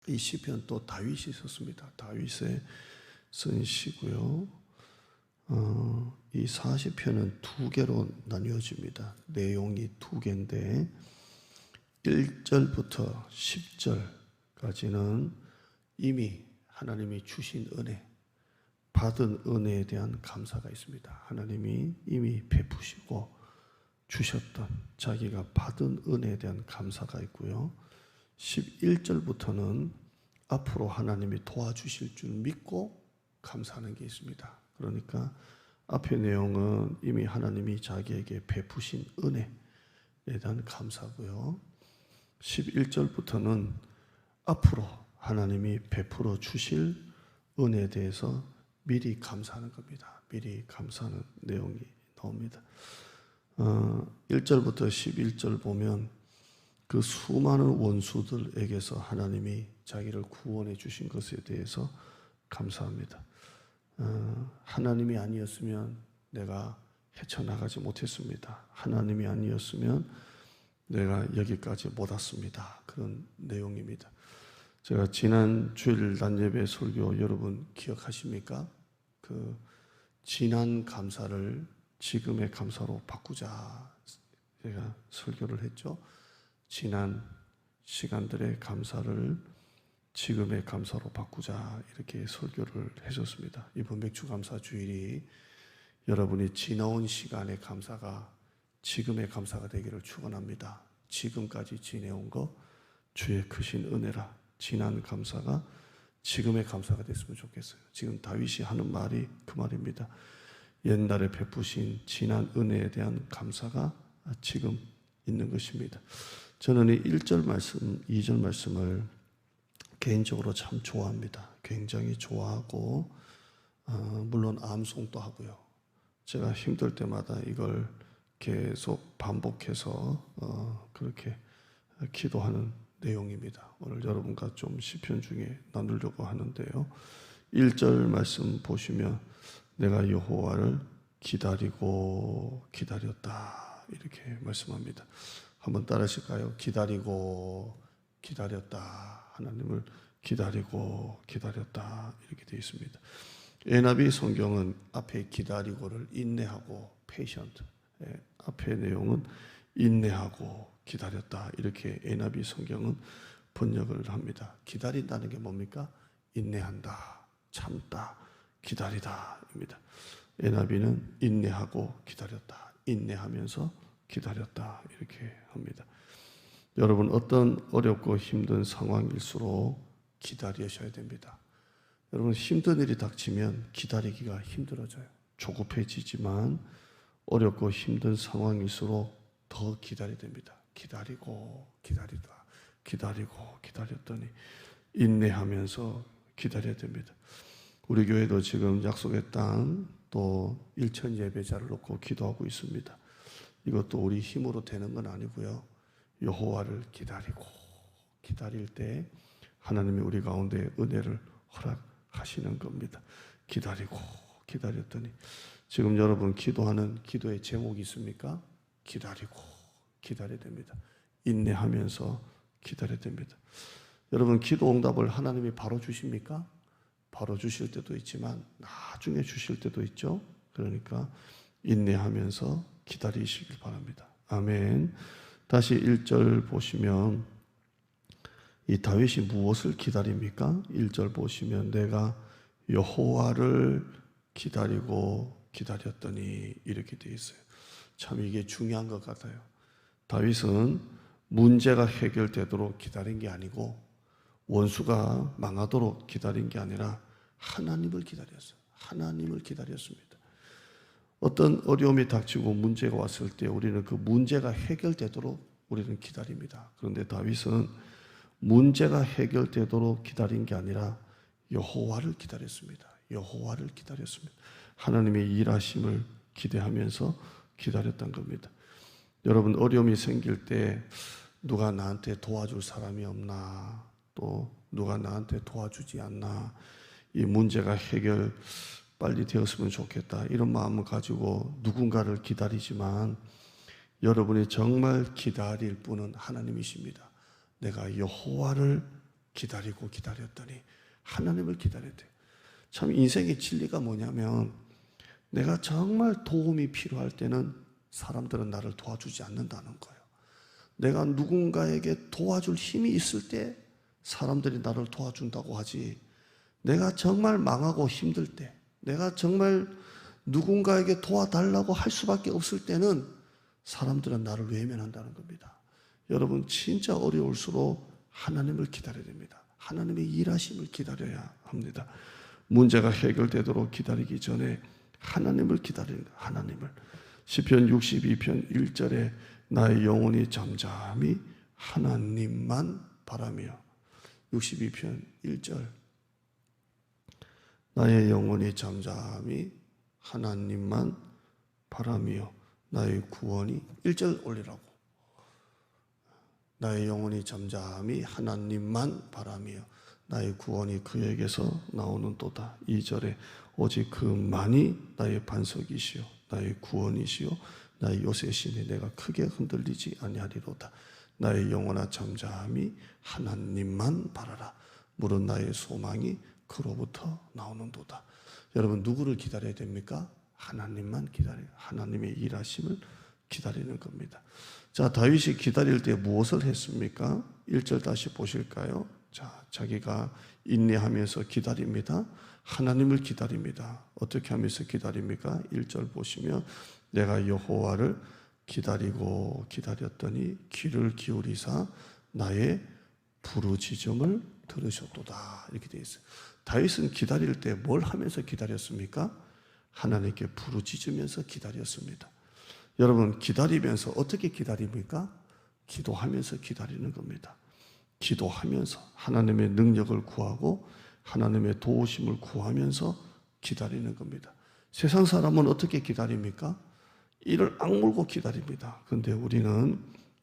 이 시편 또 다윗이 썼습니다. 다윗의 쓴 시고요. 이 40편은 두 개로 나뉘어집니다. 내용이 두 개인데 1절부터 10절까지는 이미 하나님이 주신 은혜, 받은 은혜에 대한 감사가 있습니다. 하나님이 이미 베푸시고 주셨던 자기가 받은 은혜에 대한 감사가 있고요. 11절부터는 앞으로 하나님이 도와주실 줄 믿고 감사하는 게 있습니다. 그러니까 앞의 내용은 이미 하나님이 자기에게 베푸신 은혜에 대한 감사고요. 11절부터는 앞으로 하나님이 베풀어 주실 은혜에 대해서 미리 감사하는 겁니다. 미리 감사하는 내용이 나옵니다. 1절부터 11절 보면 그 수많은 원수들에게서 하나님이 자기를 구원해 주신 것에 대해서 감사합니다. 하나님이 아니었으면 내가 헤쳐나가지 못했습니다. 하나님이 아니었으면 내가 여기까지 못 왔습니다. 그런 내용입니다. 제가 지난 주일 낮예배 설교 여러분 기억하십니까? 그 지난 감사를 지금의 감사로 바꾸자 제가 설교를 했죠. 지난 시간들의 감사를 지금의 감사로 바꾸자 이렇게 설교를 했었습니다. 이번 맥주감사 주일이 여러분이 지나온 시간의 감사가 지금의 감사가 되기를 축원합니다. 지금까지 지내온 거 주의 크신 은혜라. 지난 감사가 지금의 감사가 됐으면 좋겠어요. 지금 다윗이 하는 말이 그 말입니다. 옛날에 베푸신 지난 은혜에 대한 감사가 지금 있는 것입니다. 저는 이 1절 말씀, 2절 말씀을 개인적으로 참 좋아합니다. 굉장히 좋아하고 물론 암송도 하고요. 제가 힘들 때마다 이걸 계속 반복해서 그렇게 기도하는 내용입니다. 오늘 여러분과 좀 시편 중에 나누려고 하는데요. 1절 말씀 보시면 내가 여호와를 기다리고 기다렸다 이렇게 말씀합니다. 한번 따라하실까요? 기다리고 기다렸다. 하나님을 기다리고 기다렸다 이렇게 되어 있습니다. NIV 성경은 앞에 기다리고를 인내하고 patient, 앞의 내용은 인내하고 기다렸다 이렇게 NIV 성경은 번역을 합니다. 기다린다는 게 뭡니까? 인내한다, 참다, 기다리다입니다. NIV는 인내하고 기다렸다, 인내하면서 기다렸다 이렇게 합니다. 여러분 어떤 어렵고 힘든 상황일수록 기다리셔야 됩니다. 여러분 힘든 일이 닥치면 기다리기가 힘들어져요. 조급해지지만 어렵고 힘든 상황일수록 더 기다려야 됩니다. 기다리고 기다리다 기다리고 기다렸더니 인내하면서 기다려야 됩니다. 우리 교회도 지금 약속의 땅 또 1천 예배자를 놓고 기도하고 있습니다. 이것도 우리 힘으로 되는 건 아니고요. 여호와를 기다리고 기다릴 때 하나님이 우리 가운데 은혜를 허락하시는 겁니다. 기다리고 기다렸더니 지금 여러분 기도하는 기도의 제목이 있습니까? 기다리고 기다려야 됩니다. 인내하면서 기다려야 됩니다. 여러분 기도 응답을 하나님이 바로 주십니까? 바로 주실 때도 있지만 나중에 주실 때도 있죠. 그러니까 인내하면서 기다리시길 바랍니다. 아멘. 다시 1절 보시면 이 다윗이 무엇을 기다립니까? 1절 보시면 내가 여호와를 기다리고 기다렸더니 이렇게 되어 있어요. 참 이게 중요한 것 같아요. 다윗은 문제가 해결되도록 기다린 게 아니고 원수가 망하도록 기다린 게 아니라 하나님을 기다렸어요. 하나님을 기다렸습니다. 어떤 어려움이 닥치고 문제가 왔을 때 우리는 그 문제가 해결되도록 우리는 기다립니다. 그런데 다윗은 문제가 해결되도록 기다린 게 아니라 여호와를 기다렸습니다. 여호와를 기다렸습니다. 하나님의 일하심을 기대하면서 기다렸던 겁니다. 여러분 어려움이 생길 때 누가 나한테 도와줄 사람이 없나, 또 누가 나한테 도와주지 않나, 이 문제가 해결 빨리 되었으면 좋겠다 이런 마음을 가지고 누군가를 기다리지만 여러분이 정말 기다릴 분은 하나님이십니다. 내가 여호와를 기다리고 기다렸더니 하나님을 기다려야 돼요. 참 인생의 진리가 뭐냐면 내가 정말 도움이 필요할 때는 사람들은 나를 도와주지 않는다는 거예요. 내가 누군가에게 도와줄 힘이 있을 때 사람들이 나를 도와준다고 하지, 내가 정말 망하고 힘들 때, 내가 정말 누군가에게 도와달라고 할 수밖에 없을 때는 사람들은 나를 외면한다는 겁니다. 여러분 진짜 어려울수록 하나님을 기다려야 됩니다. 하나님의 일하심을 기다려야 합니다. 문제가 해결되도록 기다리기 전에 하나님을 기다리는 거예요. 하나님을. 시편 62편 1절에 나의 영혼이 잠잠히 하나님만 바라며, 62편 1절, 나의 영혼이 잠잠히 하나님만 바라며 나의 구원이, 1절 올리라고, 나의 영혼이 잠잠히 하나님만 바라며 나의 구원이 그에게서 나오는도다. 2절에 오직 그만이 나의 반석이시요 나의 구원이시요 나의 요새시니 내가 크게 흔들리지 아니하리로다. 나의 영혼아 잠잠히 하나님만 바라라. 물은 나의 소망이 그로부터 나오는도다. 여러분 누구를 기다려야 됩니까? 하나님만 기다려요. 하나님의 일하심을 기다리는 겁니다. 자, 다윗이 기다릴 때 무엇을 했습니까? 1절 다시 보실까요? 자, 자기가 인내하면서 기다립니다. 하나님을 기다립니다. 어떻게 하면서 기다립니까? 1절 보시면 내가 여호와를 기다리고 기다렸더니 귀를 기울이사 나의 부르짖음을 들으셨도다. 이렇게 되어 있어요. 다윗은 기다릴 때 뭘 하면서 기다렸습니까? 하나님께 부르짖으면서 기다렸습니다. 여러분 기다리면서 어떻게 기다립니까? 기도하면서 기다리는 겁니다. 기도하면서 하나님의 능력을 구하고 하나님의 도우심을 구하면서 기다리는 겁니다. 세상 사람은 어떻게 기다립니까? 이를 악물고 기다립니다. 그런데 우리는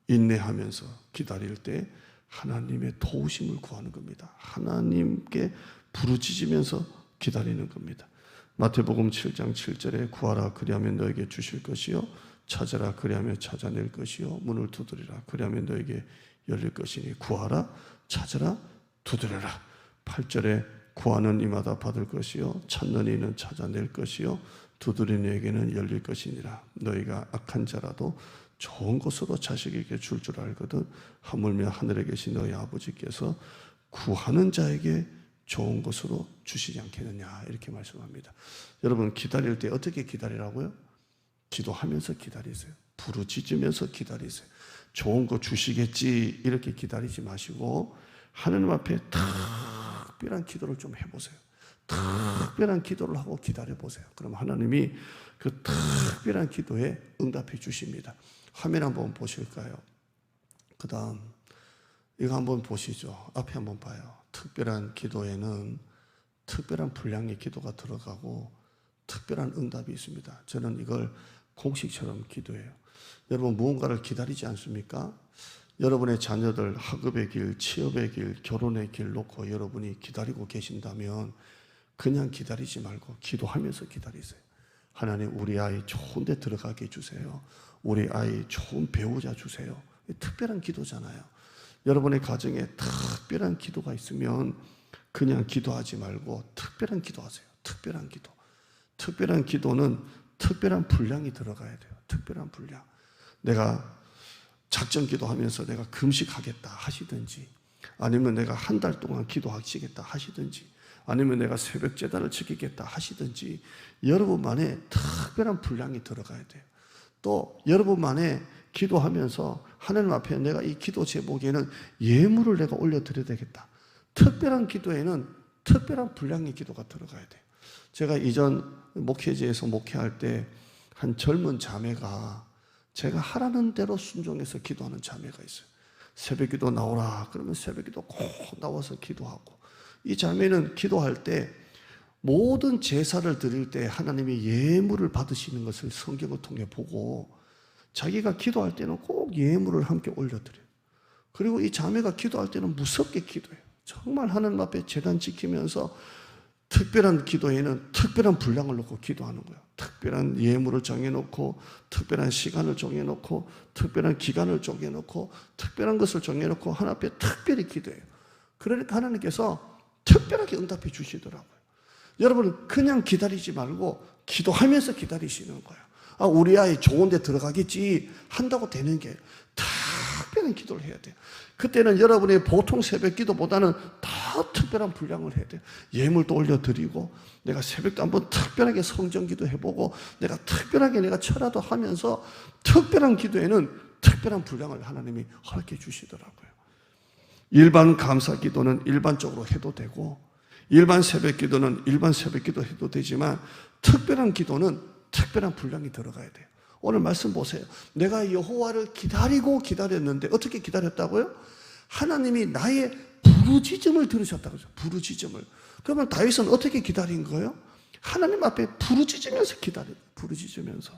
인내하면서 기다릴 때 하나님의 도우심을 구하는 겁니다. 하나님께 부르짖으면서 기다리는 겁니다. 마태복음 7장 7절에 구하라 그리하면 너에게 주실 것이요 찾으라 그리하면 찾아낼 것이요 문을 두드리라 그리하면 너에게 열릴 것이니 구하라 찾으라 두드려라. 8절에 구하는 이마다 받을 것이요 찾는 이는 찾아낼 것이요 두드리는 이에게는 열릴 것이니라. 너희가 악한 자라도 좋은 것으로 자식에게 줄 알거든 하물며 하늘에 계신 너희 아버지께서 구하는 자에게 좋은 것으로 주시지 않겠느냐 이렇게 말씀합니다. 여러분 기다릴 때 어떻게 기다리라고요? 기도하면서 기다리세요. 부르짖으면서 기다리세요. 좋은 거 주시겠지 이렇게 기다리지 마시고 하나님 앞에 특별한 기도를 좀 해보세요. 특별한 기도를 하고 기다려보세요. 그럼 하나님이 그 특별한 기도에 응답해 주십니다. 화면 한번 보실까요? 그 다음 이거 한번 보시죠. 앞에 한번 봐요. 특별한 기도에는 특별한 분량의 기도가 들어가고 특별한 응답이 있습니다. 저는 이걸 공식처럼 기도해요. 여러분 무언가를 기다리지 않습니까? 여러분의 자녀들 학업의 길, 취업의 길, 결혼의 길 놓고 여러분이 기다리고 계신다면 그냥 기다리지 말고 기도하면서 기다리세요. 하나님 우리 아이 좋은 데 들어가게 해주세요. 우리 아이 좋은 배우자 주세요. 특별한 기도잖아요. 여러분의 가정에 특별한 기도가 있으면 그냥 기도하지 말고 특별한 기도하세요. 특별한 기도. 특별한 기도는 특별한 분량이 들어가야 돼요. 특별한 분량. 내가 작전 기도하면서 내가 금식하겠다 하시든지 아니면 내가 한 달 동안 기도하시겠다 하시든지 아니면 내가 새벽 제단을 지키겠다 하시든지 여러분만의 특별한 분량이 들어가야 돼요. 또 여러분만의 기도하면서 하나님 앞에 내가 이 기도 제목에는 예물을 내가 올려드려야 되겠다. 특별한 기도에는 특별한 분량의 기도가 들어가야 돼요. 제가 이전 목회지에서 목회할 때 한 젊은 자매가 제가 하라는 대로 순종해서 기도하는 자매가 있어요. 새벽기도 나오라 그러면 새벽기도 꼭 나와서 기도하고 이 자매는 기도할 때 모든 제사를 드릴 때 하나님이 예물을 받으시는 것을 성경을 통해 보고 자기가 기도할 때는 꼭 예물을 함께 올려드려요. 그리고 이 자매가 기도할 때는 무섭게 기도해요. 정말 하나님 앞에 제단 지키면서 특별한 기도에는 특별한 분량을 놓고 기도하는 거예요. 특별한 예물을 정해놓고 특별한 시간을 정해놓고 특별한 기간을 정해놓고 특별한 것을 정해놓고 하나님 앞에 특별히 기도해요. 그러니까 하나님께서 특별하게 응답해 주시더라고요. 여러분 그냥 기다리지 말고 기도하면서 기다리시는 거예요. 우리 아이 좋은 데 들어가겠지 한다고 되는 게 특별한 기도를 해야 돼요. 그때는 여러분의 보통 새벽 기도보다는 더 특별한 분량을 해야 돼요. 예물도 올려드리고 내가 새벽도 한번 특별하게 성전 기도해보고 내가 특별하게 내가 철야도 하면서 특별한 기도에는 특별한 분량을 하나님이 허락해 주시더라고요. 일반 감사 기도는 일반적으로 해도 되고 일반 새벽 기도는 일반 새벽 기도 해도 되지만 특별한 기도는 특별한 분량이 들어가야 돼요. 오늘 말씀 보세요. 내가 여호와를 기다리고 기다렸는데 어떻게 기다렸다고요? 하나님이 나의 부르짖음을 들으셨다고 그러죠. 부르짖음을. 그러면 다윗은 어떻게 기다린 거예요? 하나님 앞에 부르짖으면서 기다려요. 부르짖으면서.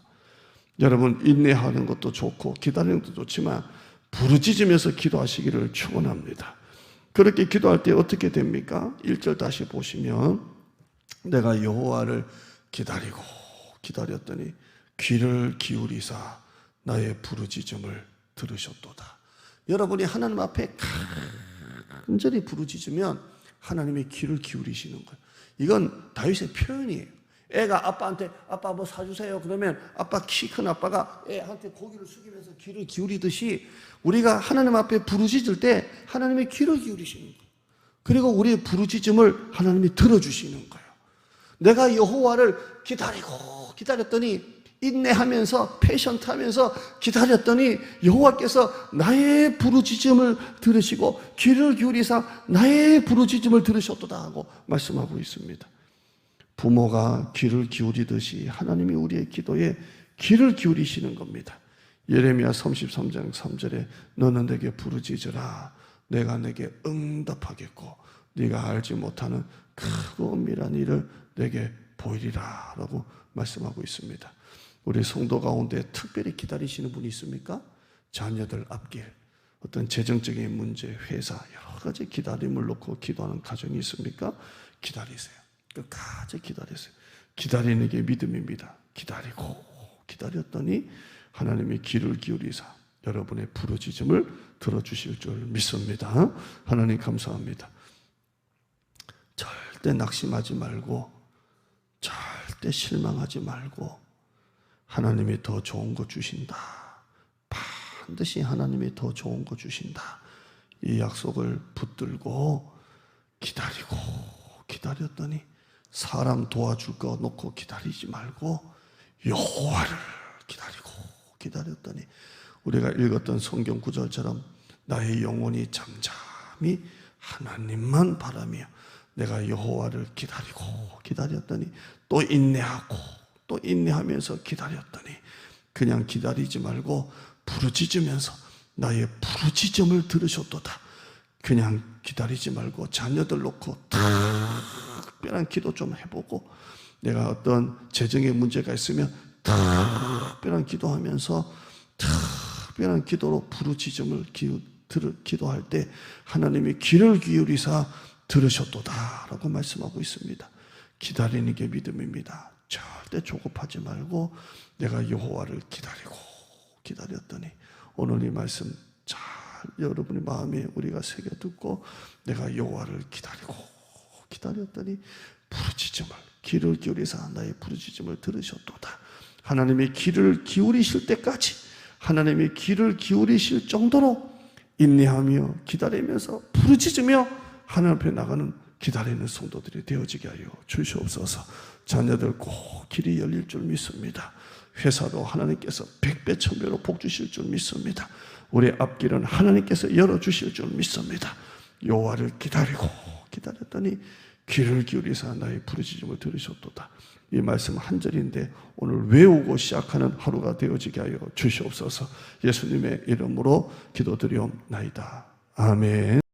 여러분 인내하는 것도 좋고 기다리는 것도 좋지만 부르짖으면서 기도하시기를 축원합니다. 그렇게 기도할 때 어떻게 됩니까? 1절 다시 보시면 내가 여호와를 기다리고 기다렸더니 귀를 기울이사 나의 부르짖음을 들으셨도다. 여러분이 하나님 앞에 간절히 부르짖으면 하나님이 귀를 기울이시는 거예요. 이건 다윗의 표현이에요. 애가 아빠한테 아빠 뭐 사주세요 그러면 아빠 키 큰 아빠가 애한테 고개를 숙이면서 귀를 기울이듯이 우리가 하나님 앞에 부르짖을 때 하나님이 귀를 기울이시는 거예요. 그리고 우리의 부르짖음을 하나님이 들어주시는 거예요. 내가 여호와를 기다렸더니 인내하면서 패션타면서 기다렸더니 여호와께서 나의 부르짖음을 들으시고 귀를 기울이사 나의 부르짖음을 들으셨도다 하고 말씀하고 있습니다. 부모가 귀를 기울이듯이 하나님이 우리의 기도에 귀를 기울이시는 겁니다. 예레미야 33장 3절에 너는 내게 부르짖으라 내가 내게 응답하겠고 네가 알지 못하는 크고 은밀한 일을 내게 보이리라 라고 말씀하고 있습니다. 우리 성도 가운데 특별히 기다리시는 분이 있습니까? 자녀들 앞길, 어떤 재정적인 문제, 회사 여러 가지 기다림을 놓고 기도하는 가정이 있습니까? 기다리세요. 끝까지 기다리세요. 기다리는 게 믿음입니다. 기다리고 기다렸더니 하나님이 귀를 기울이사 여러분의 부르짖음을 들어주실 줄 믿습니다. 하나님 감사합니다. 절대 낙심하지 말고 절대 실망하지 말고 하나님이 더 좋은 거 주신다. 반드시 하나님이 더 좋은 거 주신다. 이 약속을 붙들고 기다리고 기다렸더니 사람 도와줄 거 놓고 기다리지 말고 여호와를 기다리고 기다렸더니 우리가 읽었던 성경 구절처럼 나의 영혼이 잠잠히 하나님만 바라며 내가 여호와를 기다리고 기다렸더니 또 인내하고 또 인내하면서 기다렸더니 그냥 기다리지 말고 부르짖으면서 나의 부르짖음을 들으셨도다. 그냥 기다리지 말고 자녀들 놓고 특별한 기도 좀 해보고 내가 어떤 재정에 문제가 있으면 특별한 기도하면서 특별한 기도로 부르짖음을 기도할 때 하나님이 귀를 기울이사 들으셨도다 라고 말씀하고 있습니다. 기다리는 게 믿음입니다. 절대 조급하지 말고 내가 여호와를 기다리고 기다렸더니 오늘 이 말씀 잘 여러분의 마음에 우리가 새겨듣고 내가 여호와를 기다리고 기다렸더니 부르짖음을 귀를 기울이사 나의 부르짖음을 들으셨도다. 하나님이 귀를 기울이실 때까지 하나님이 귀를 기울이실 정도로 인내하며 기다리면서 부르짖으며 하나님 앞에 나가는 기다리는 성도들이 되어지게 하여 주시옵소서. 자녀들 꼭 길이 열릴 줄 믿습니다. 회사도 하나님께서 100배 1000배로 복 주실 줄 믿습니다. 우리 앞길은 하나님께서 열어주실 줄 믿습니다. 여호와를 기다리고 기다렸더니 귀를 기울이사 나의 부르짖음을 들으셨도다. 이 말씀 한 절인데 오늘 외우고 시작하는 하루가 되어지게 하여 주시옵소서. 예수님의 이름으로 기도드리옵나이다. 아멘.